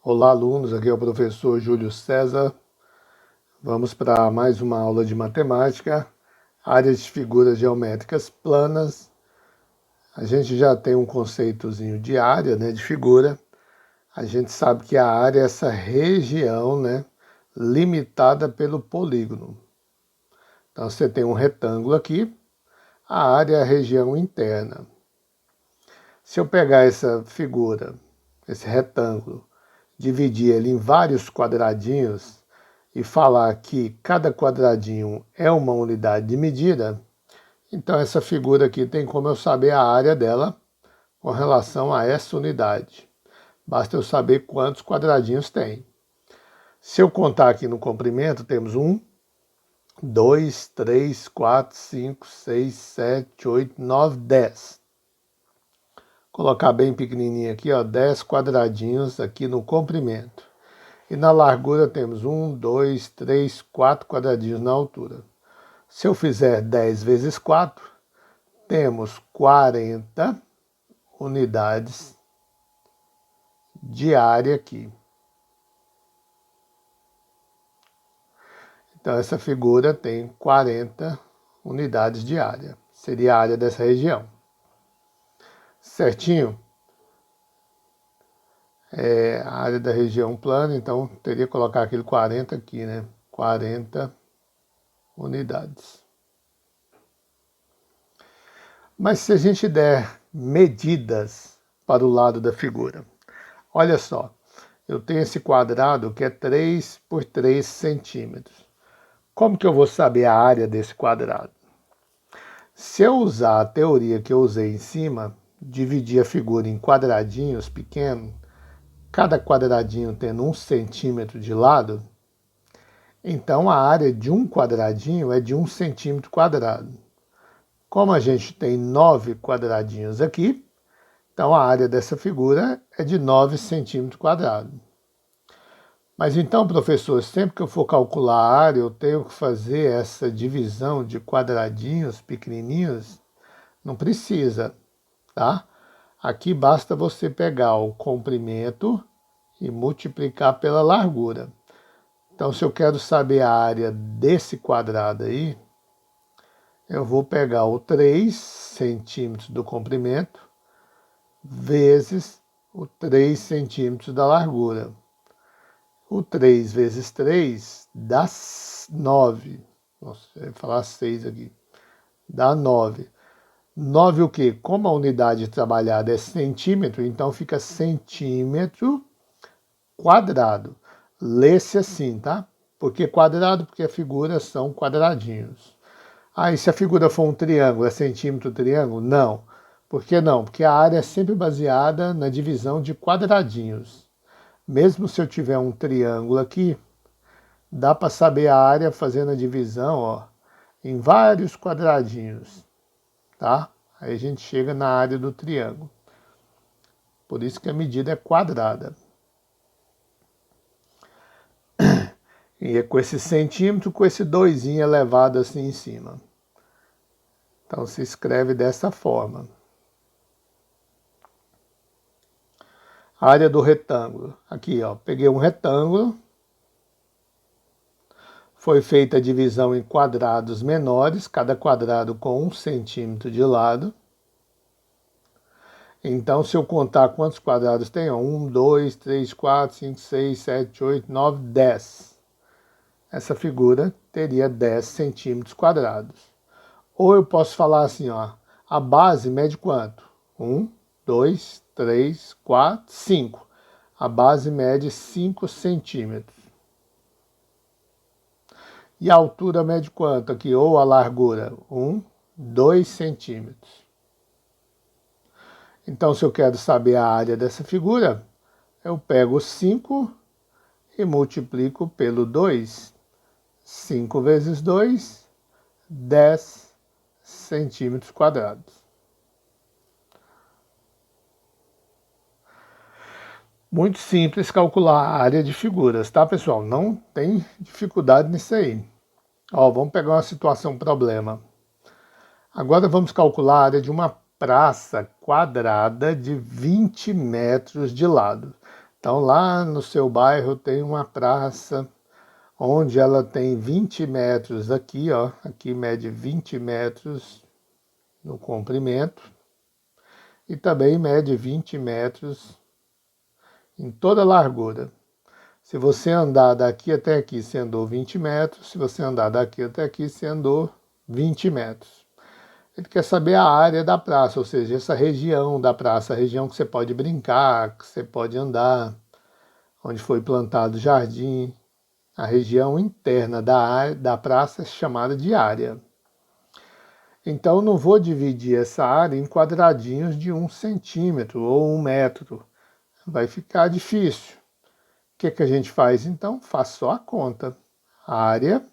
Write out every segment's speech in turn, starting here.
Olá, alunos, aqui é o professor Júlio César. Vamos para mais uma aula de matemática, áreas de figuras geométricas planas. A gente já tem um conceitozinho de área, né, de figura. A gente sabe que a área é essa região, né, limitada pelo polígono. Então, você tem um retângulo aqui, a área é a região interna. Se eu pegar essa figura, esse retângulo, dividir ele em vários quadradinhos e falar que cada quadradinho é uma unidade de medida, então essa figura aqui tem como eu saber a área dela com relação a essa unidade. Basta eu saber quantos quadradinhos tem. Se eu contar aqui no comprimento, temos 1, 2, 3, 4, 5, 6, 7, 8, 9, 10. Colocar bem pequenininho aqui, ó, 10 quadradinhos aqui no comprimento. E na largura temos 1, 2, 3, 4 quadradinhos na altura. Se eu fizer 10 vezes 4, temos 40 unidades de área aqui. Então essa figura tem 40 unidades de área. Seria a área dessa região. Certinho? É a área da região plana, então teria que colocar aquele 40 aqui, né? 40 unidades. Mas se a gente der medidas para o lado da figura, olha só, eu tenho esse quadrado que é 3 por 3 centímetros. Como que eu vou saber a área desse quadrado? Se eu usar a teoria que eu usei em cima, dividir a figura em quadradinhos pequenos, cada quadradinho tendo 1 centímetro de lado, então a área de um quadradinho é de 1 centímetro quadrado. Como a gente tem 9 quadradinhos aqui, então a área dessa figura é de 9 centímetros quadrados. Mas então, professor, sempre que eu for calcular a área, eu tenho que fazer essa divisão de quadradinhos pequenininhos? Não precisa, tá? Aqui basta você pegar o comprimento e multiplicar pela largura. Então, se eu quero saber a área desse quadrado aí, eu vou pegar o 3 centímetros do comprimento vezes o 3 centímetros da largura. O 3 vezes 3 dá 9. Nossa, eu ia falar 6 aqui. Dá 9. 9 o quê? Como a unidade trabalhada é centímetro, então fica centímetro quadrado. Lê-se assim, tá? Por que quadrado? Porque as figuras são quadradinhos. Ah, e se a figura for um triângulo, é centímetro triângulo? Não. Por que não? Porque a área é sempre baseada na divisão de quadradinhos. Mesmo se eu tiver um triângulo aqui, dá para saber a área fazendo a divisão, ó, em vários quadradinhos, tá? Aí a gente chega na área do triângulo. Por isso que a medida é quadrada. E é com esse centímetro, com esse 2 elevado assim em cima. Então se escreve dessa forma. A área do retângulo. Aqui, ó, peguei um retângulo. Foi feita a divisão em quadrados menores, cada quadrado com 1 centímetro de lado. Então, se eu contar quantos quadrados tem, ó, 1, 2, 3, 4, 5, 6, 7, 8, 9, 10. Essa figura teria 10 centímetros quadrados. Ou eu posso falar assim, ó, a base mede quanto? 1, 2, 3, 4, 5. A base mede 5 centímetros. E a altura mede quanto aqui? Ou a largura? 1, 2 centímetros. Então, se eu quero saber a área dessa figura, eu pego 5 e multiplico pelo 2. 5 vezes 2, 10 centímetros quadrados. Muito simples calcular a área de figuras, tá, pessoal? Não tem dificuldade nisso aí. Ó, vamos pegar uma situação problema. Agora vamos calcular a área de uma praça quadrada de 20 metros de lado. Então, lá no seu bairro tem uma praça onde ela tem 20 metros aqui, ó, aqui mede 20 metros no comprimento e também mede 20 metros em toda a largura. Se você andar daqui até aqui, você andou 20 metros, se você andar daqui até aqui, você andou 20 metros. Ele quer saber a área da praça, ou seja, essa região da praça, a região que você pode brincar, que você pode andar, onde foi plantado jardim. A região interna da praça é chamada de área. Então, não vou dividir essa área em quadradinhos de 1 centímetro ou 1 metro. Vai ficar difícil. O que a gente faz, então? Faz só a conta. A área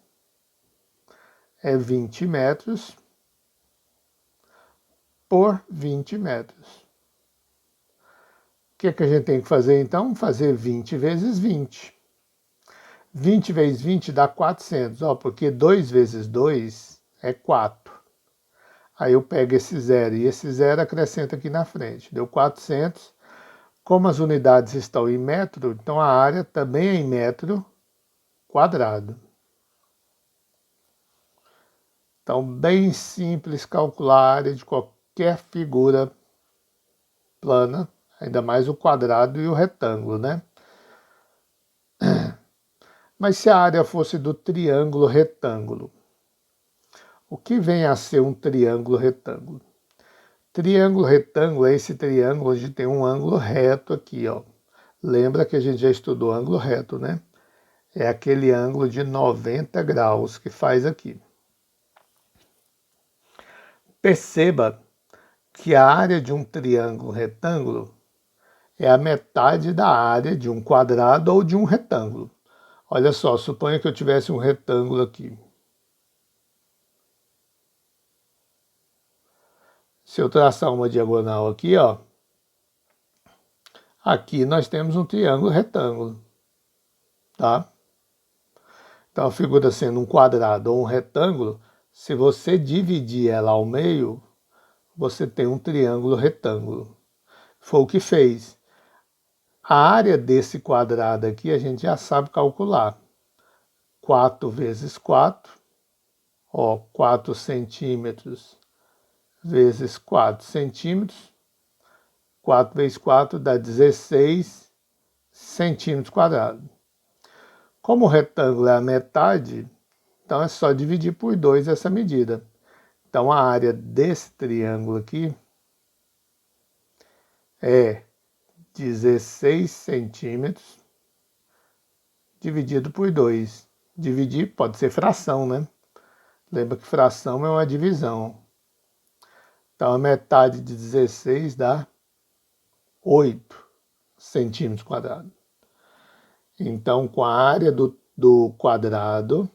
é 20 metros por 20 metros. O que a gente tem que fazer, então? Fazer 20 vezes 20. 20 vezes 20 dá 400, ó, porque 2 vezes 2 é 4. Aí eu pego esse zero e esse zero acrescento aqui na frente. Deu 400. Como as unidades estão em metro, então a área também é em metro quadrado. Então, bem simples calcular a área de qualquer figura plana, ainda mais o quadrado e o retângulo, né? Mas se a área fosse do triângulo retângulo, o que vem a ser um triângulo retângulo? Triângulo retângulo é esse triângulo onde tem um ângulo reto aqui, ó. Lembra que a gente já estudou ângulo reto, né? É aquele ângulo de 90 graus que faz aqui. Perceba que a área de um triângulo retângulo é a metade da área de um quadrado ou de um retângulo. Olha só, suponha que eu tivesse um retângulo aqui. Se eu traçar uma diagonal aqui, ó, aqui nós temos um triângulo retângulo, tá? Então a figura sendo um quadrado ou um retângulo, se você dividir ela ao meio, você tem um triângulo retângulo. Foi o que fez. A área desse quadrado aqui a gente já sabe calcular. 4 vezes 4, ó, 4 centímetros vezes 4 centímetros, 4 vezes 4 dá 16 centímetros quadrados. Como o retângulo é a metade, então é só dividir por 2 essa medida. Então a área desse triângulo aqui é 16 centímetros dividido por 2. Dividir pode ser fração, né? Lembra que fração é uma divisão. Então a metade de 16 dá 8 centímetros quadrados. Então, com a área do quadrado,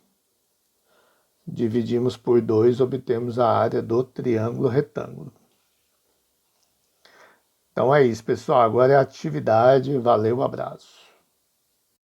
dividimos por 2, obtemos a área do triângulo retângulo. Então é isso, pessoal. Agora é a atividade. Valeu, abraço.